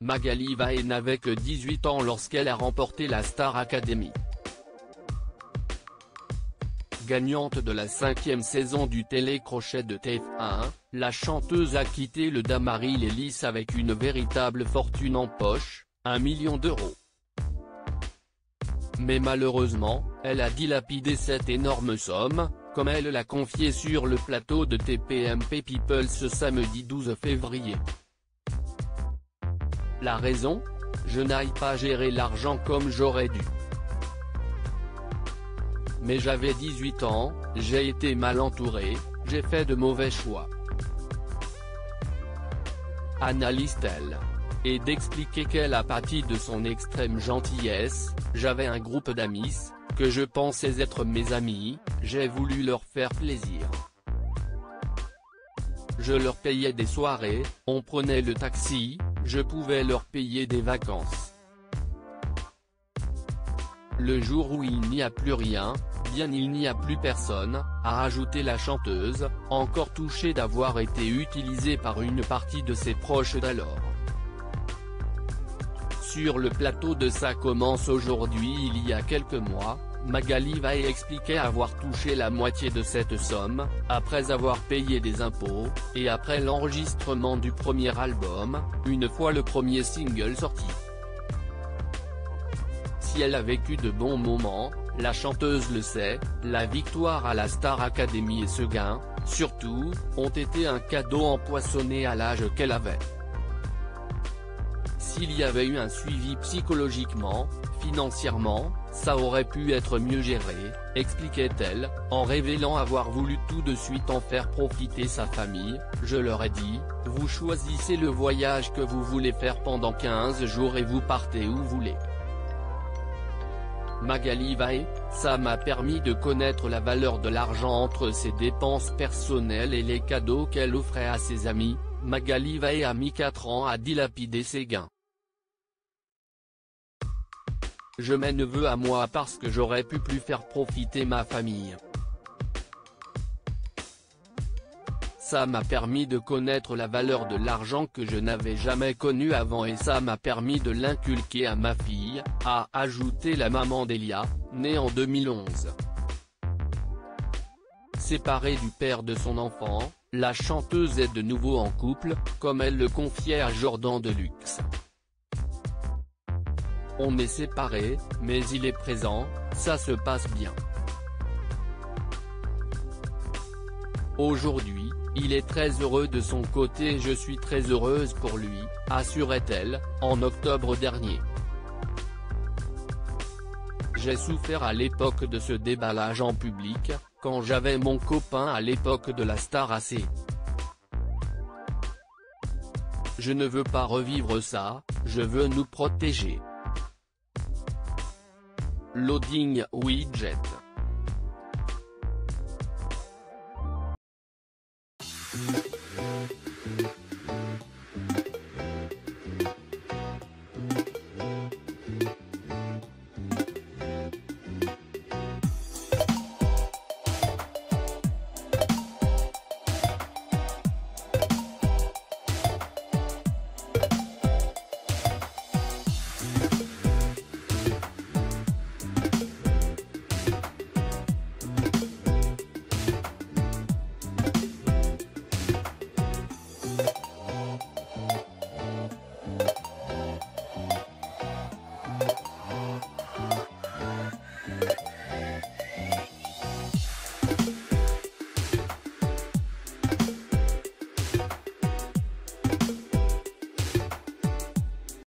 Magali Vahe n'avait que 18 ans lorsqu'elle a remporté la Star Academy. Gagnante de la 5e saison du télécrochet de TF1, la chanteuse a quitté le Damary-Lélis avec une véritable fortune en poche, 1 million d'euros. Mais malheureusement, elle a dilapidé cette énorme somme, comme elle l'a confié sur le plateau de TPMP People ce samedi 12 février. La raison ? Je n'aille pas gérer l'argent comme j'aurais dû. Mais j'avais 18 ans, j'ai été mal entouré, j'ai fait de mauvais choix. Analyse-t-elle. Et d'expliquer qu'elle a pâti de son extrême gentillesse, j'avais un groupe d'amis, que je pensais être mes amis, j'ai voulu leur faire plaisir. Je leur payais des soirées, on prenait le taxi, je pouvais leur payer des vacances. Le jour où il n'y a plus rien, bien il n'y a plus personne, a ajouté la chanteuse, encore touchée d'avoir été utilisée par une partie de ses proches d'alors. Sur le plateau de Ça commence aujourd'hui il y a quelques mois, Magali Vahe expliquait avoir touché la moitié de cette somme, après avoir payé des impôts, et après l'enregistrement du premier album, une fois le premier single sorti. Si elle a vécu de bons moments, la chanteuse le sait, la victoire à la Star Academy et ce gain, surtout, ont été un cadeau empoisonné à l'âge qu'elle avait. S'il y avait eu un suivi psychologiquement, financièrement, ça aurait pu être mieux géré, expliquait-elle, en révélant avoir voulu tout de suite en faire profiter sa famille. Je leur ai dit, vous choisissez le voyage que vous voulez faire pendant 15 jours et vous partez où vous voulez. Magali Vahe, ça m'a permis de connaître la valeur de l'argent entre ses dépenses personnelles et les cadeaux qu'elle offrait à ses amis. Magali Vahe a mis 4 ans à dilapider ses gains. Je m'en veux à moi parce que j'aurais pu plus faire profiter ma famille. Ça m'a permis de connaître la valeur de l'argent que je n'avais jamais connue avant et ça m'a permis de l'inculquer à ma fille, a ajouté la maman d'Elia, née en 2011. Séparée du père de son enfant, la chanteuse est de nouveau en couple, comme elle le confiait à Jordan Deluxe. On est séparés, mais il est présent, ça se passe bien. Aujourd'hui, il est très heureux de son côté et je suis très heureuse pour lui, assurait-elle, en octobre dernier. J'ai souffert à l'époque de ce déballage en public, quand j'avais mon copain à l'époque de la Star AC. Je ne veux pas revivre ça, je veux nous protéger. Loading widget.